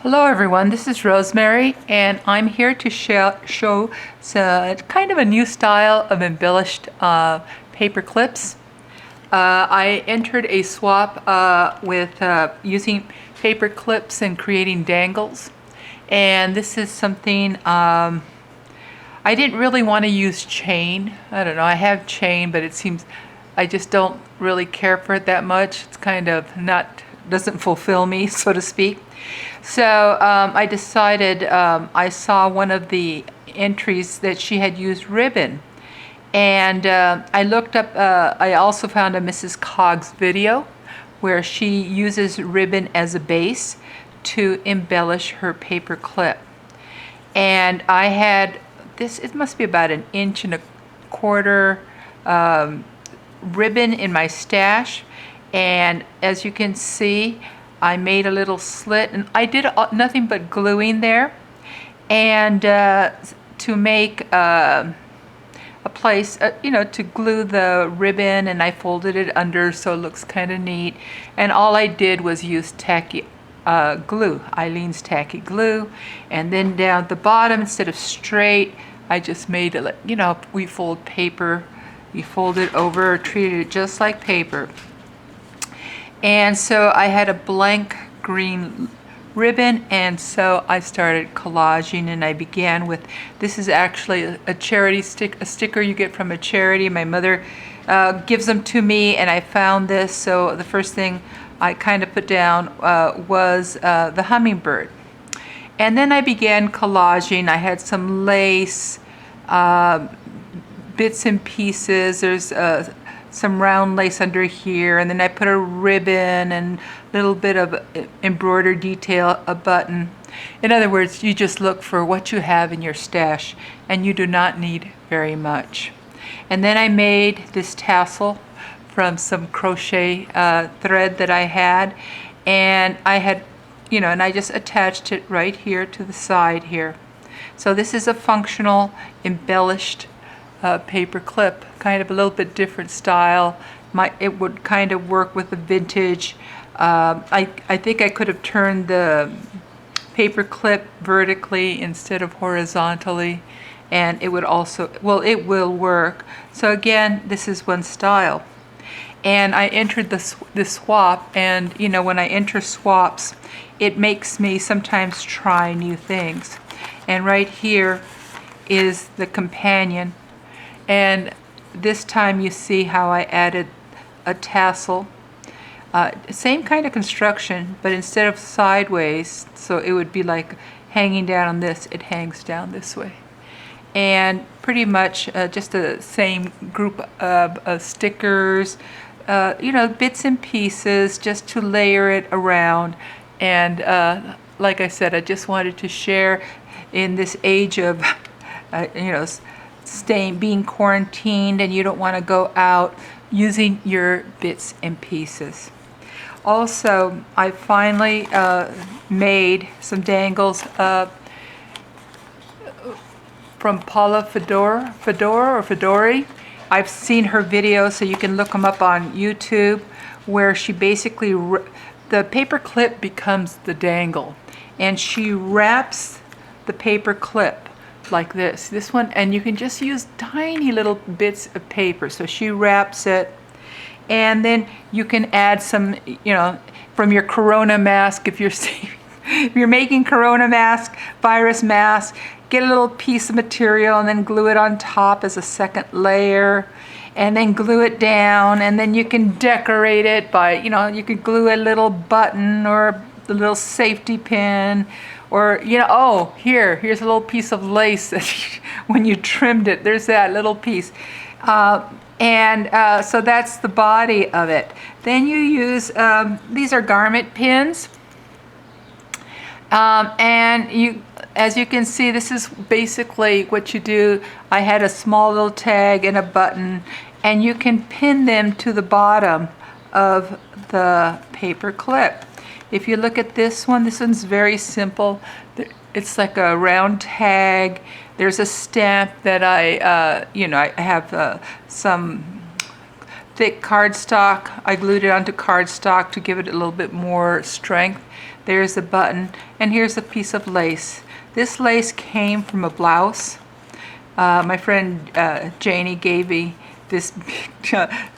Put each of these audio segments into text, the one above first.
Hello everyone, this is Rosemary and I'm here to show kind of a new style of embellished paper clips. I entered a swap with using paper clips and creating dangles, and this is something I didn't really want to use chain. I don't know, I have chain, but it seems I just don't really care for it that much. It's kind of doesn't fulfill me, so to speak. So I decided, I saw one of the entries that she had used ribbon, and I looked up, I also found a Mrs. Coggs video where she uses ribbon as a base to embellish her paper clip. And I had this, it must be about 1.25 inches ribbon in my stash, and as you can see, I made a little slit, and I did nothing but gluing there, and to make a place, to glue the ribbon, and I folded it under so it looks kind of neat. And all I did was use tacky glue, Eileen's tacky glue, and then down at the bottom, instead of straight, I just made it, we fold paper, you fold it over, treated it just like paper. And so I had a blank green ribbon, and so I started collaging, and I began with, this is actually a charity a sticker you get from a charity. My mother gives them to me, and I found this, so the first thing I kind of put down was the hummingbird. And then I began collaging. I had some lace, bits and pieces. There's some round lace under here, and then I put a ribbon and a little bit of embroidered detail, a button. In other words, you just look for what you have in your stash, and you do not need very much. And then I made this tassel from some crochet thread that I had, and I had, and I just attached it right here to the side here. So this is a functional embellished paper clip, kind of a little bit different style. It would kind of work with the vintage. I think I could have turned the paper clip vertically instead of horizontally, and it would also, well, it will work. So again, this is one style. And I entered this swap, and when I enter swaps, it makes me sometimes try new things. And right here is the companion. And this time you see how I added a tassel. Same kind of construction, but instead of sideways, so it would be like hanging down on this, it hangs down this way. And pretty much just the same group of stickers, bits and pieces, just to layer it around. And like I said, I just wanted to share in this age of, being quarantined, and you don't want to go out, using your bits and pieces. Also, I finally made some dangles from Paula Fedori. I've seen her videos, so you can look them up on YouTube, where she basically, the paper clip becomes the dangle, and she wraps the paper clip like this one, and you can just use tiny little bits of paper. So she wraps it, and then you can add some, from your corona mask, if you're making corona mask, virus mask, get a little piece of material and then glue it on top as a second layer, and then glue it down, and then you can decorate it by, you could glue a little button or a little safety pin, or oh, here's a little piece of lace that when you trimmed it, there's that little piece. So that's the body of it. Then you use, these are garment pins, and as you can see, this is basically what you do. I had a small little tag and a button, and you can pin them to the bottom of the paper clip. If you look at this one's very simple. It's like a round tag. There's a stamp that I have some thick cardstock. I glued it onto cardstock to give it a little bit more strength. There's a button, and here's a piece of lace. This lace came from a blouse. My friend Janie gave me this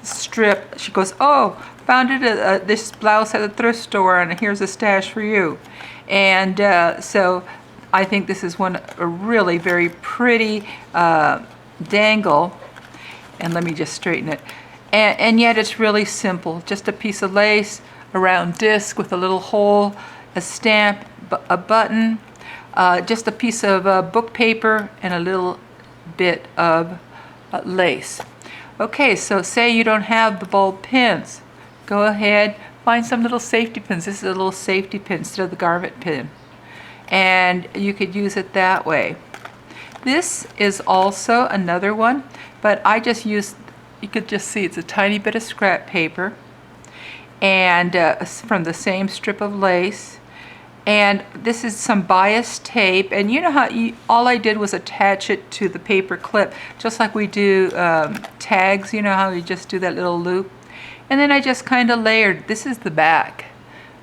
strip. She goes, "Oh, found it this blouse at the thrift store, and here's a stash for you." And so I think this is a really very pretty dangle. And let me just straighten it. And yet it's really simple. Just a piece of lace, a round disc with a little hole, a stamp, a button, just a piece of book paper, and a little bit of lace. Okay, so say you don't have the bulb pins. Go ahead, find some little safety pins. This is a little safety pin instead of the garment pin. And you could use it that way. This is also another one, but I just used, you could just see it's a tiny bit of scrap paper and from the same strip of lace. And this is some bias tape, and you know how all I did was attach it to the paper clip, just like we do tags. You know how you just do that little loop, and then I just kind of layered. This is the back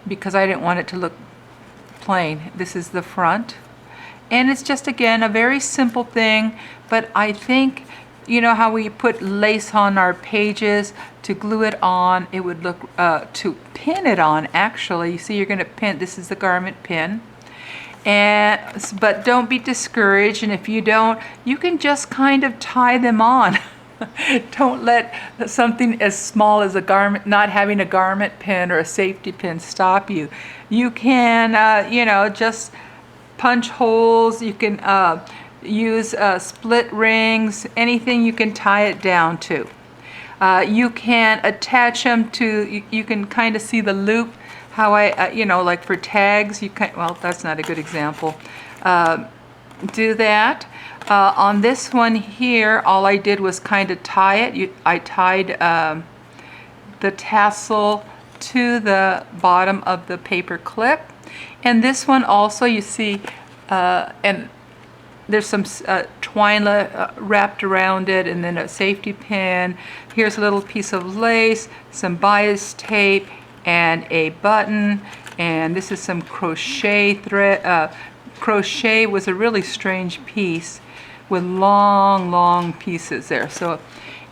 because I didn't want it to look plain. This is the front, and it's just, again, a very simple thing, but I think, you know how we put lace on our pages to glue it on, it would look, to pin it on, actually. You see, you're going to pin, this is the garment pin. But don't be discouraged, and if you don't, you can just kind of tie them on. Don't let something as small as a garment, not having a garment pin or a safety pin, stop you. You can, you know, just punch holes, you can use split rings, anything you can tie it down to. You can attach them to, you can kind of see the loop, how I, you know, like for tags, you can, well, that's not a good example. Do that. On this one here, all I did was kind of tie it. I tied the tassel to the bottom of the paper clip. And this one also, you see, and there's some twine wrapped around it, and then a safety pin. Here's a little piece of lace, some bias tape, and a button. And this is some crochet thread. Crochet was a really strange piece with long pieces there. So,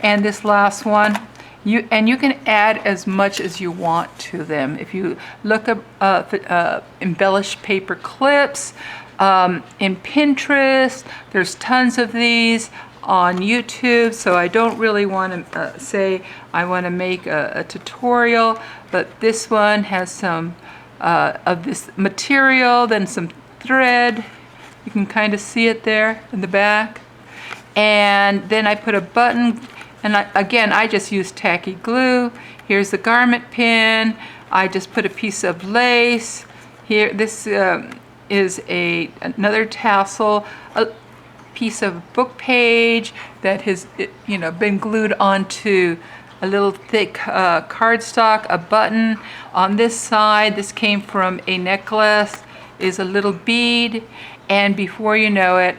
and this last one, you can add as much as you want to them. If you look up embellished paper clips in Pinterest, there's tons of these on YouTube. So I don't really want to say I want to make a tutorial, but this one has some of this material, then some thread. You can kind of see it there in the back. And then I put a button, and again, I just used tacky glue. Here's the garment pin. I just put a piece of lace. Here, this is another tassel, a piece of book page that has, you know, been glued onto a little thick cardstock, a button. On this side, this came from a necklace, is a little bead, and before you know it,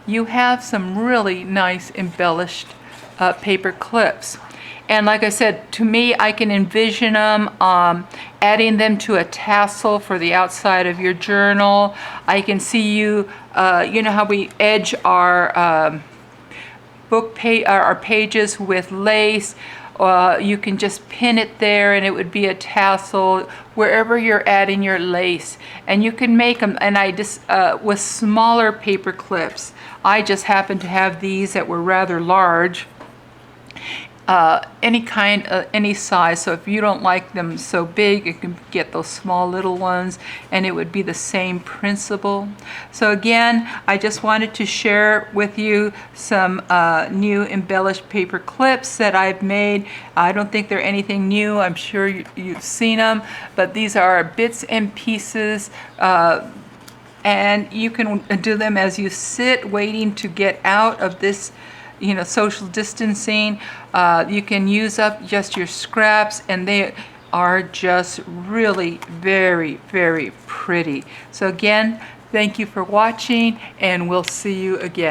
you have some really nice embellished paper clips. And like I said, to me, I can envision them adding them to a tassel for the outside of your journal. I can see you, you know how we edge our our pages with lace. You can just pin it there, and it would be a tassel wherever you're adding your lace. And you can make them, and I just with smaller paper clips. I just happen to have these that were rather large. Any kind, any size. So if you don't like them so big, you can get those small little ones, and it would be the same principle. So again, I just wanted to share with you some new embellished paper clips that I've made. I don't think they're anything new. I'm sure you've seen them, but these are bits and pieces. And you can do them as you sit waiting to get out of this, you know, social distancing. You can use up just your scraps, and they are just really very pretty. So again, thank you for watching, and we'll see you again.